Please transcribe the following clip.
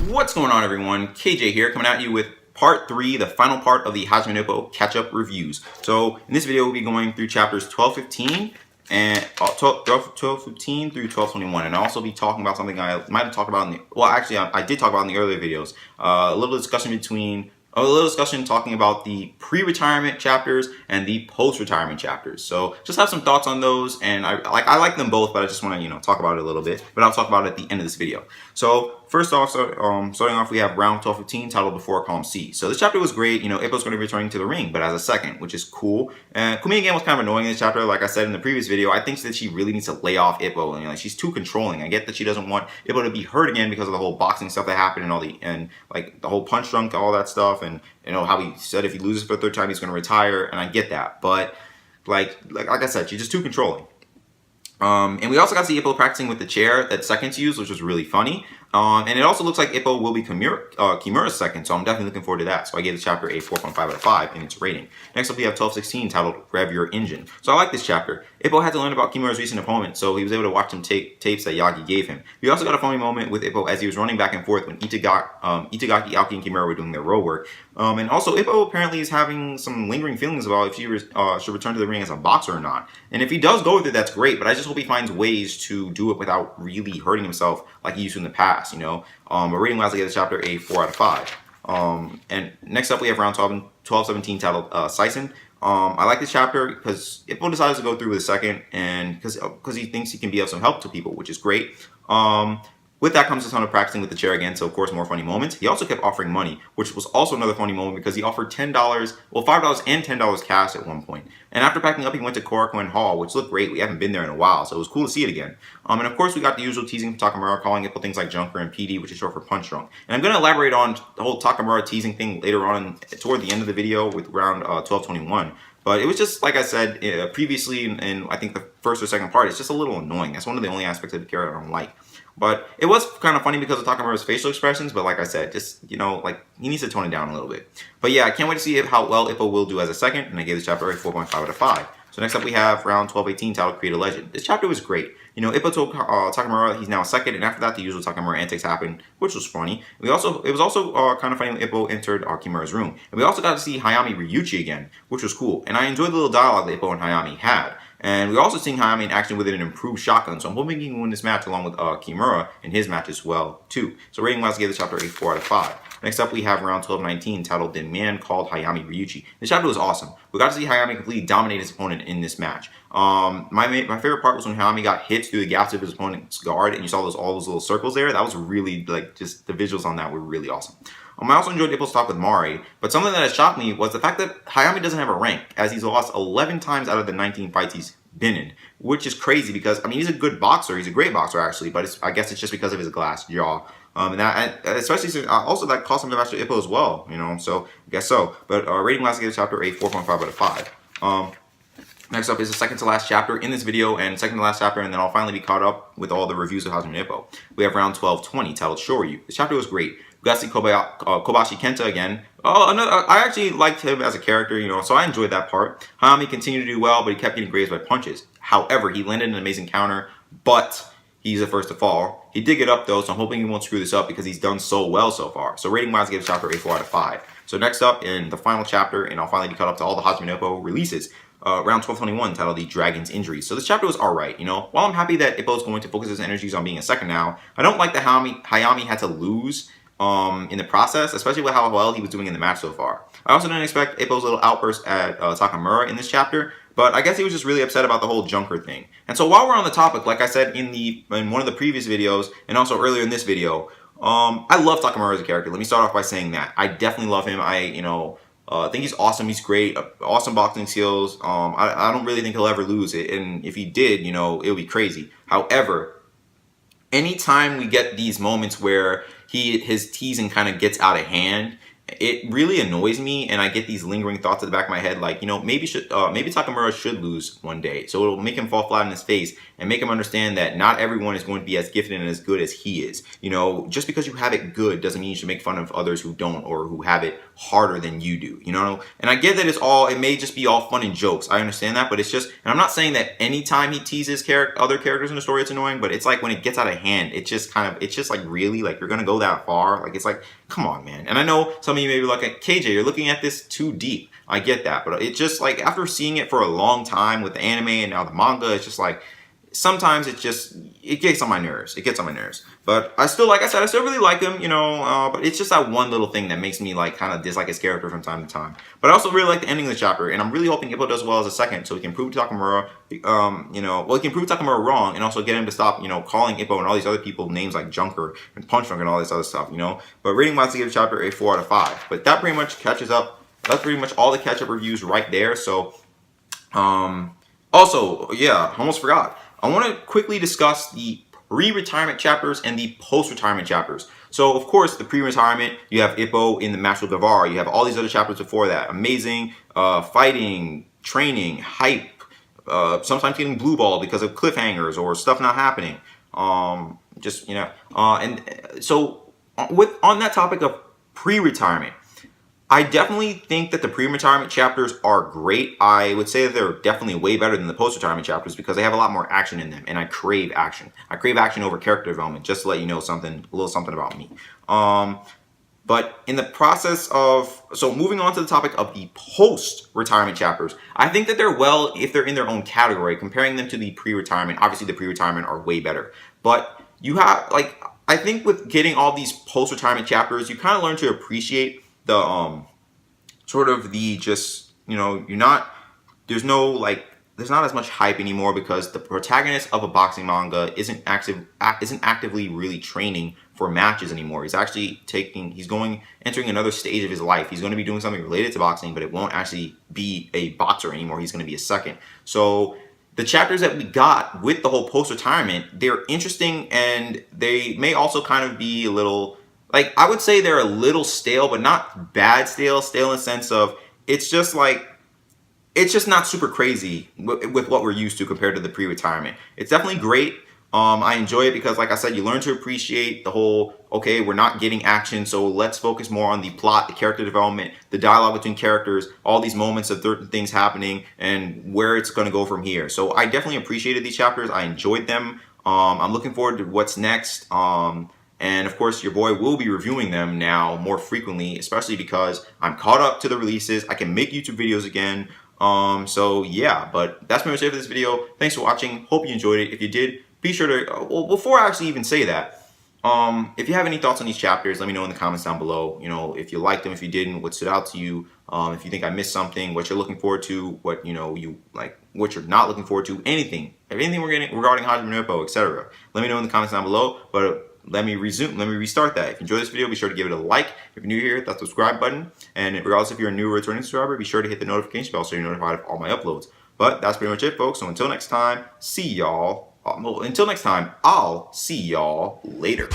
What's going on, everyone? KJ here, coming at you with part 3, the final part of the Hajime Ippo Catch Up Reviews. So in this video, we'll be going through chapters 12-15 and 12-15 through 12-21, and I'll also be talking about something I might have talked about in the, well, actually, I did talk about in the earlier videos. A little discussion talking about the pre-retirement chapters and the post-retirement chapters. So just have some thoughts on those, and I like them both, but I just want to talk about it a little bit. But I'll talk about it at the end of this video. So first off, starting off, we have round 12-15 titled Before Column C. So this chapter was great. Ippo's going to be returning to the ring, but as a second, which is cool. And Kumi again was kind of annoying in this chapter. Like I said in the previous video, I think that she really needs to lay off Ippo. And she's too controlling. I get that she doesn't want Ippo to be hurt again because of the whole boxing stuff that happened and the whole punch drunk, all that stuff, and how he said if he loses for the third time he's going to retire, and I get that, but like I said, she's just too controlling. And we also got to see Ippo practicing with the chair that seconds used, which was really funny. And it also looks like Ippo will be Kimura's second, so I'm definitely looking forward to that. So I gave the chapter a 4.5 out of 5 in its rating. Next up, we have 12-16 titled Rev Your Engine. So I like this chapter. Ippo had to learn about Kimura's recent opponent, so he was able to watch some tapes that Yagi gave him. We also got a funny moment with Ippo as he was running back and forth when Itagaki, Aoki, and Kimura were doing their row work. And also, Ippo apparently is having some lingering feelings about if he should return to the ring as a boxer or not. And if he does go with it, that's great, but I just hope he finds ways to do it without really hurting himself like he used to in the past, But rating-wise, I gave the chapter a 4 out of 5. And next up, we have round 12-17 titled Sison. I like this chapter because Ippo decides to go through with a second, and because he thinks he can be of some help to people, which is great. With that comes a ton of practicing with the chair again, so of course more funny moments. He also kept offering money, which was also another funny moment because he offered $10, well $5 and $10 cash at one point. And after packing up, he went to Korakuen Hall, which looked great. We haven't been there in a while, so it was cool to see it again. And of course we got the usual teasing from Takamura, calling Ippo things like Junker and PD, which is short for Punch Drunk. And I'm going to elaborate on the whole Takamura teasing thing later on toward the end of the video with round 12-21. But it was just, like I said previously in I think the first or second part, it's just a little annoying. That's one of the only aspects of the character I don't like. But it was kind of funny because of Takamura's facial expressions, but like I said, just, he needs to tone it down a little bit. But yeah, I can't wait to see how well Ippo will do as a second, and I gave this chapter a 4.5 out of 5. So next up we have round 12-18 titled Create a Legend. This chapter was great. Ippo told Takamura he's now a second, and after that the usual Takamura antics happened, which was funny. It was also kind of funny when Ippo entered Kimura's room. And we also got to see Hayami Ryuchi again, which was cool. And I enjoyed the little dialogue that Ippo and Hayami had. And we're also seeing Hayami in action with an improved shotgun, so I'm hoping he can win this match along with Kimura in his match as well, too. So rating-wise, I gave the chapter a 4 out of 5. Next up, we have round 12-19 titled The Man Called Hayami Ryuchi. This chapter was awesome. We got to see Hayami completely dominate his opponent in this match. My favorite part was when Hayami got hit through the gaps of his opponent's guard, and you saw all those little circles there. That was really, just the visuals on that were really awesome. I also enjoyed Ippo's talk with Mari, but something that has shocked me was the fact that Hayami doesn't have a rank, as he's lost 11 times out of the 19 fights he's been in, which is crazy because, he's a good boxer. He's a great boxer, actually, but I guess it's just because of his glass jaw. And especially since, also that cost him the match with Ippo as well, so I guess so. But rating-wise, I gave the chapter a 4.5 out of 5. Next up is the second to last chapter in this video, and second to last chapter, and then I'll finally be caught up with all the reviews of Hajime Ippo. We have round 12-20 titled Shoryu. This chapter was great. We got to see Kobashi Kenta again. I actually liked him as a character, so I enjoyed that part. Hayami continued to do well, but he kept getting grazed by punches. However, he landed an amazing counter, but he's the first to fall. He did get up though, so I'm hoping he won't screw this up because he's done so well so far. So rating-wise, I gave the chapter a 4 out of 5. So next up in the final chapter, and I'll finally be caught up to all the Hajime Ippo releases. Round 12-21 titled The Dragon's Injuries. So this chapter was alright, While I'm happy that Ippo is going to focus his energies on being a second now, I don't like that Hayami had to lose in the process, especially with how well he was doing in the match so far. I also didn't expect Ippo's little outburst at Takamura in this chapter, but I guess he was just really upset about the whole Junker thing. And so while we're on the topic, like I said in one of the previous videos, and also earlier in this video, I love Takamura as a character. Let me start off by saying that. I definitely love him. I think he's awesome. He's great. Awesome boxing skills. I don't really think he'll ever lose it. And if he did, it'll be crazy. However, anytime we get these moments where his teasing kind of gets out of hand, it really annoys me, and I get these lingering thoughts at the back of my head, like, maybe Takamura should lose one day, so it'll make him fall flat on his face and make him understand that not everyone is going to be as gifted and as good as he is. Just because you have it good doesn't mean you should make fun of others who don't or who have it harder than you do, you know? And I get that it may just be all fun and jokes. I understand that, but it's just, and I'm not saying that anytime he teases other characters in the story, it's annoying, but it's like when it gets out of hand, it's just like, really, like, you're gonna go that far? Like, it's like, come on, man. And I know some of you may be like, KJ, you're looking at this too deep. I get that, but it's just like, after seeing it for a long time with the anime and now the manga, it's just like, sometimes it gets on my nerves. It gets on my nerves. But I still, like I said, I still really like him, you know, but it's just that one little thing that makes me like kind of dislike his character from time to time. But I also really like the ending of the chapter, and I'm really hoping Ippo does well as a second, so he can prove Takamura, he can prove Takamura wrong, and also get him to stop, you know, calling Ippo and all these other people names like Junker and Punch Drunk and all this other stuff, you know. But rating wise, I give the chapter a 4 out of 5. But that pretty much catches up. That's pretty much all the catch-up reviews right there. So, also, yeah, almost forgot. I want to quickly discuss the pre-retirement chapters and the post-retirement chapters. So, of course, the pre-retirement, you have Ippo in the match with Guevara. You have all these other chapters before that. Amazing, fighting, training, hype, sometimes getting blue ball because of cliffhangers or stuff not happening. Just, you know, and so on that topic of pre-retirement, I definitely think that the pre-retirement chapters are great. I would say that they're definitely way better than the post-retirement chapters because they have a lot more action in them, and I crave action. I crave action over character development, just to let you know a little something about me. But in the process of, so moving on to the topic of the post-retirement chapters, I think that they're well, if they're in their own category, comparing them to the pre-retirement, obviously the pre-retirement are way better. But you have, like, I think with getting all these post-retirement chapters, you kind of learn to appreciate the sort of the just, you know, there's not as much hype anymore because the protagonist of a boxing manga isn't actively really training for matches anymore. He's actually entering another stage of his life. He's going to be doing something related to boxing, but it won't actually be a boxer anymore. He's going to be a second. So the chapters that we got with the whole post-retirement, they're interesting, and they may also kind of be a little, like, I would say they're a little stale, but not bad stale in the sense of it's just not super crazy with what we're used to compared to the pre-retirement. It's definitely great. I enjoy it because, like I said, you learn to appreciate the whole, okay, we're not getting action, so let's focus more on the plot, the character development, the dialogue between characters, all these moments of certain things happening, and where it's going to go from here. So I definitely appreciated these chapters. I enjoyed them. I'm looking forward to what's next. And of course, your boy will be reviewing them now more frequently, especially because I'm caught up to the releases. I can make YouTube videos again. So yeah, but that's pretty much it for this video. Thanks for watching. Hope you enjoyed it. If you did, be sure to, well, before I actually even say that, if you have any thoughts on these chapters, let me know in the comments down below. You know, if you liked them, if you didn't, what stood out to you, if you think I missed something, what you're looking forward to, what, you know, you like, what you're not looking forward to, anything we're getting regarding Hajime no Ippo, etc. Let me know in the comments down below. But let me restart that. If you enjoyed this video, be sure to give it a like. If you're new here, hit that subscribe button. And regardless if you're a new or returning subscriber, be sure to hit the notification bell so you're notified of all my uploads. But that's pretty much it, folks. So until next time, see y'all. Until next time, I'll see y'all later.